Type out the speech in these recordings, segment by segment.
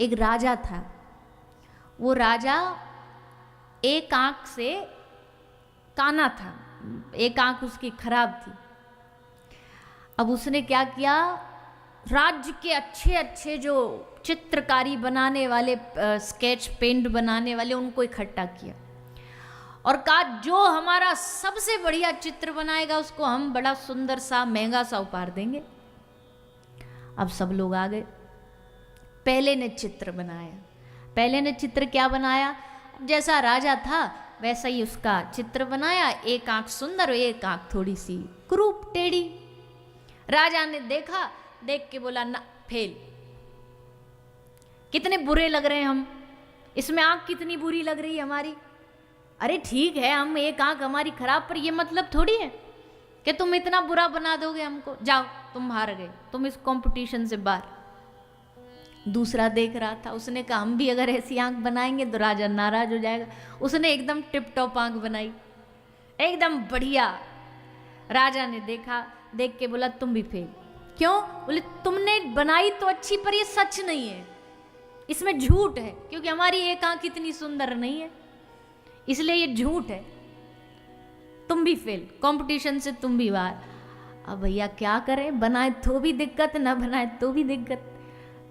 एक राजा था। वो राजा एक आंख से काना था, एक आंख उसकी खराब थी। अब उसने क्या किया, राज्य के अच्छे अच्छे जो चित्रकारी बनाने वाले, स्केच पेंट बनाने वाले, उनको इकट्ठा किया और कहा जो हमारा सबसे बढ़िया चित्र बनाएगा उसको हम बड़ा सुंदर सा महंगा सा उपहार देंगे। अब सब लोग आ गए। पहले ने चित्र बनाया। पहले ने चित्र क्या बनाया, जैसा राजा था वैसा ही उसका चित्र बनाया। एक आंख सुंदर, एक आंख थोड़ी सी कुरूप टेढ़ी। राजा ने देखा, देख के बोला ना, फेल। कितने बुरे लग रहे हैं हम, इसमें आंख कितनी बुरी लग रही है हमारी। अरे ठीक है, हम एक आंख हमारी खराब, पर ये मतलब थोड़ी है कि तुम इतना बुरा बना दोगे हमको। जाओ, तुम हार गए, तुम इस कंपटीशन से बाहर। दूसरा देख रहा था, उसने कहा हम भी अगर ऐसी आंख बनाएंगे तो राजा नाराज हो जाएगा। उसने एकदम टिप टॉप आंख बनाई, एकदम बढ़िया। राजा ने देखा, देख के बोला तुम भी फेल। क्यों? बोले तुमने बनाई तो अच्छी, पर ये सच नहीं है, इसमें झूठ है, क्योंकि हमारी एक आंख इतनी सुंदर नहीं है, इसलिए ये झूठ है। तुम भी फेल, कंपटीशन से तुम भी बाहर। अब भैया क्या करें, बनाए तो भी दिक्कत, ना बनाए तो भी दिक्कत।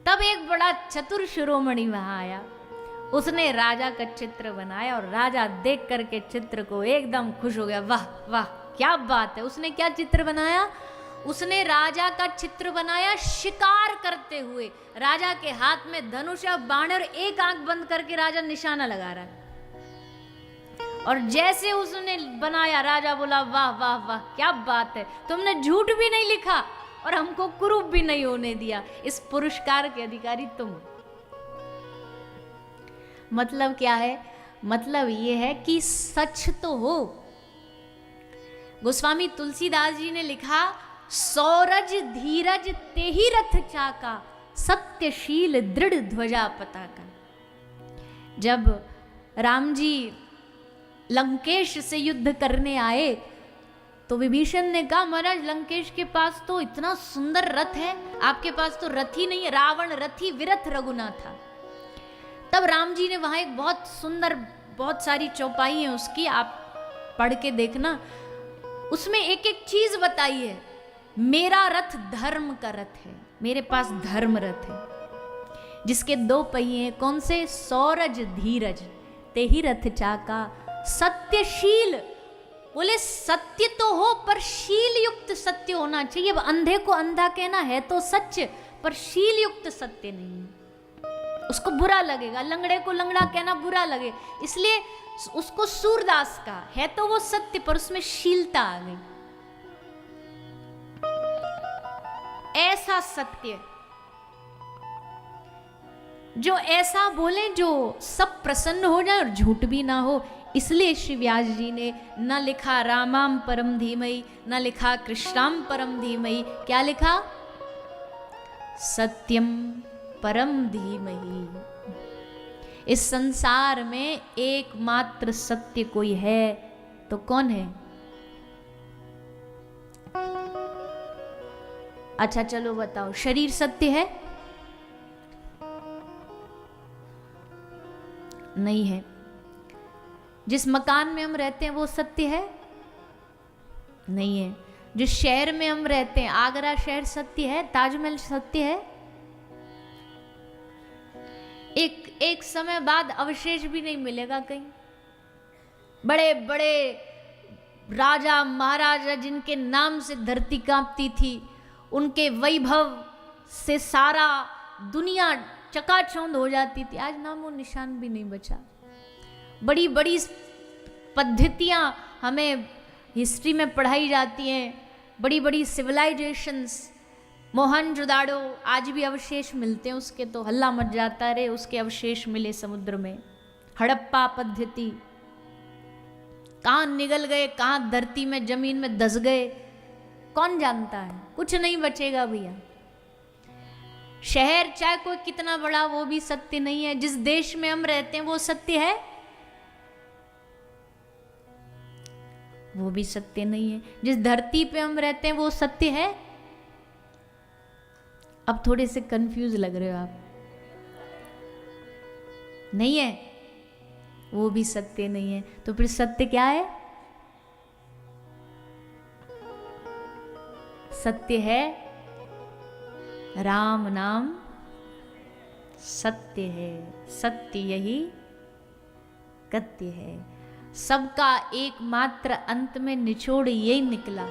तब एक बड़ा चतुर शिरोमणि वहां आया, उसने राजा का चित्र बनाया और राजा देख करके चित्र को एकदम खुश हो गया। वाह वाह, क्या बात है। उसने क्या चित्र बनाया, उसने राजा का चित्र बनाया शिकार करते हुए। राजा के हाथ में धनुष और बाण, और एक आंख बंद करके राजा निशाना लगा रहा है। और जैसे उसने बनाया, राजा बोला वाह वाह वाह, क्या बात है, तुमने झूठ भी नहीं लिखा और हमको कुरूप भी नहीं होने दिया, इस पुरस्कार के अधिकारी तुम। मतलब क्या है, मतलब ये है कि सच तो हो। गोस्वामी तुलसीदास जी ने लिखा, सौरज धीरज तेहि रथ चाका, सत्यशील दृढ़ ध्वजा पताका। जब राम जी लंकेश से युद्ध करने आए तो विभीषण ने कहा, महाराज लंकेश के पास तो इतना सुंदर रथ है, आपके पास तो रथ ही नहीं है। रावण रथी विरथ रघुना था। तब राम जी ने वहां एक बहुत सुंदर, बहुत सारी चौपाई है उसकी, आप पढ़ के देखना, उसमें एक एक चीज बताई है। मेरा रथ धर्म का रथ है, मेरे पास धर्म रथ है, जिसके 2 पहिए हैं। कौन से? सौरज धीरज तेहि रथ चाका, सत्यशील। बोले सत्य तो हो, पर शील युक्त सत्य होना चाहिए। अब अंधे को अंधा कहना है तो सच, पर शील युक्त सत्य नहीं, उसको बुरा लगेगा। लंगड़े को लंगड़ा कहना बुरा लगे, इसलिए उसको सूरदास का है तो वो सत्य, पर उसमें शीलता आ गई। ऐसा सत्य जो ऐसा बोले जो सब प्रसन्न हो जाए और झूठ भी ना हो। इसलिए श्री व्यास जी ने न लिखा रामाम परम धीमहि, न लिखा कृष्णाम परम धीमहि, क्या लिखा? सत्यम परम धीमहि। इस संसार में एकमात्र सत्य कोई है तो कौन है? अच्छा चलो बताओ, शरीर सत्य है? नहीं है। जिस मकान में हम रहते हैं वो सत्य है? नहीं है। जिस शहर में हम रहते हैं, आगरा शहर सत्य है? ताजमहल सत्य है? एक समय बाद अवशेष भी नहीं मिलेगा कहीं। बड़े बड़े राजा महाराजा जिनके नाम से धरती कांपती थी, उनके वैभव से सारा दुनिया चकाचौंध हो जाती थी, आज नामो निशान भी नहीं बचा। बड़ी बड़ी पद्धतियाँ हमें हिस्ट्री में पढ़ाई जाती हैं, बड़ी बड़ी सिविलाइजेशंस, मोहनजोदाड़ो, आज भी अवशेष मिलते हैं उसके, तो हल्ला मच जाता रहे उसके अवशेष मिले समुद्र में। हड़प्पा पद्धति, कहाँ निगल गए, कहाँ धरती में जमीन में धस गए, कौन जानता है। कुछ नहीं बचेगा भैया। शहर चाहे कोई कितना बड़ा, वो भी सत्य नहीं है। जिस देश में हम रहते हैं वो सत्य है? वो भी सत्य नहीं है। जिस धरती पे हम रहते हैं वो सत्य है? अब थोड़े से कंफ्यूज लग रहे हो आप। नहीं है, वो भी सत्य नहीं है। तो फिर सत्य क्या है? सत्य है राम नाम सत्य है, सत्य यही कत्य है। सबका एकमात्र अंत में निचोड़ यही निकला।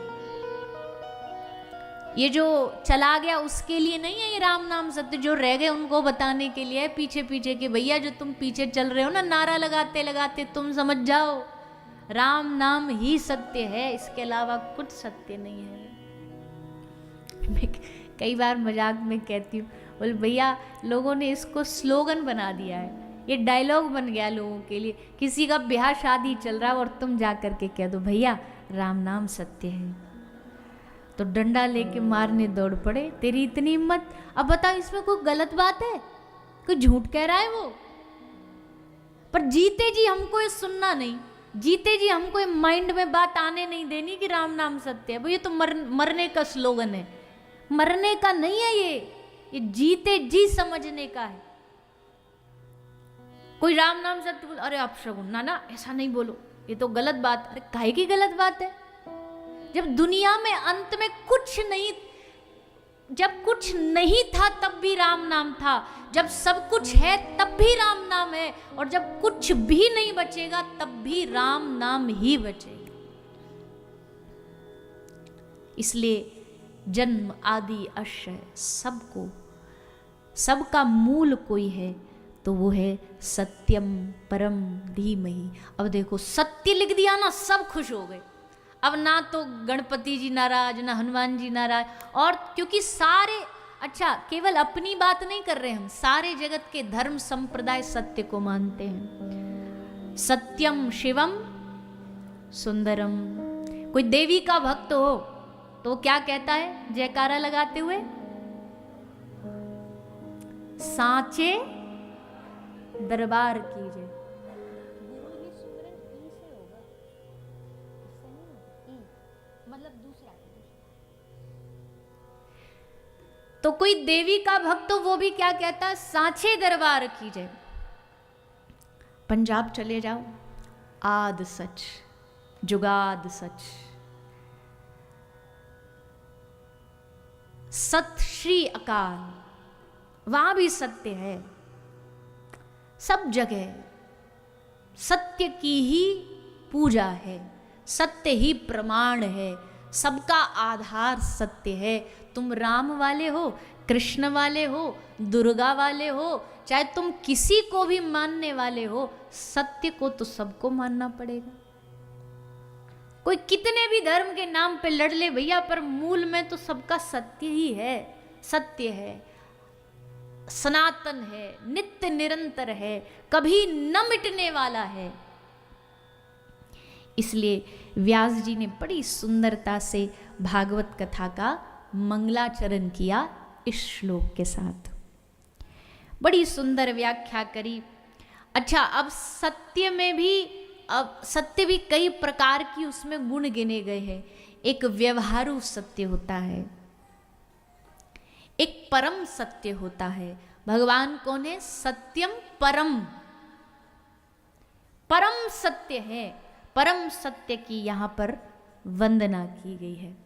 ये जो चला गया उसके लिए नहीं है ये राम नाम सत्य, जो रह गए उनको बताने के लिए है पीछे पीछे के भैया जो तुम पीछे चल रहे हो ना नारा लगाते लगाते, तुम समझ जाओ राम नाम ही सत्य है, इसके अलावा कुछ सत्य नहीं है। मैं कई बार मजाक में कहती हूँ, बोल भैया लोगों ने इसको स्लोगन बना दिया है, ये डायलॉग बन गया लोगों के लिए। किसी का ब्याह शादी चल रहा है और तुम जा करके कह दो भैया राम नाम सत्य है, तो डंडा लेके मारने दौड़ पड़े। तेरी इतनी हिम्मत, अब बताओ इसमें कोई गलत बात है? कोई झूठ कह रहा है वो? पर जीते जी हमको ये सुनना नहीं, जीते जी हमको ये माइंड में बात आने नहीं देनी कि राम नाम सत्य है। वो ये तो मरने का स्लोगन है, मरने का नहीं है ये जीते जी समझने का है। कोई राम नाम सत्य बोल, अरे आप शगुन ना ना ऐसा नहीं बोलो, ये तो गलत बात। अरे काहे की गलत बात है? जब दुनिया में अंत में कुछ नहीं, जब कुछ नहीं था तब भी राम नाम था, जब सब कुछ है तब भी राम नाम है, और जब कुछ भी नहीं बचेगा तब भी राम नाम ही बचेगा। इसलिए जन्म आदि आश्रय सबको, सबका मूल कोई है तो वो है सत्यम परम धीमहि। अब देखो सत्य लिख दिया ना, सब खुश हो गए। अब ना तो गणपति जी नाराज, ना हनुमान जी नाराज, और क्योंकि सारे, अच्छा केवल अपनी बात नहीं कर रहे हम, सारे जगत के धर्म संप्रदाय सत्य को मानते हैं। सत्यम शिवम सुंदरम। कोई देवी का भक्त हो तो क्या कहता है जयकारा लगाते हुए? सांचे दरबार की जय। तो कोई देवी का भक्त तो वो भी क्या कहता है? सांचे दरबार की जय। पंजाब चले जाओ, आद सच जुगाद सच, सत श्री अकाल, वहां भी सत्य है। सब जगह सत्य की ही पूजा है, सत्य ही प्रमाण है, सबका आधार सत्य है। तुम राम वाले हो, कृष्ण वाले हो, दुर्गा वाले हो, चाहे तुम किसी को भी मानने वाले हो, सत्य को तो सबको मानना पड़ेगा। कोई कितने भी धर्म के नाम पे लड़ ले भैया, पर मूल में तो सबका सत्य ही है, सत्य है, सनातन है, नित्य निरंतर है, कभी न मिटने वाला है। इसलिए व्यास जी ने बड़ी सुंदरता से भागवत कथा का मंगलाचरण किया इस श्लोक के साथ, बड़ी सुंदर व्याख्या करी। अच्छा, अब सत्य में भी, अब सत्य भी कई प्रकार की उसमें गुण गिने गए हैं। एक व्यवहारु सत्य होता है, एक परम सत्य होता है। भगवान कौन है? सत्यम परम, परम सत्य है। परम सत्य की यहां पर वंदना की गई है।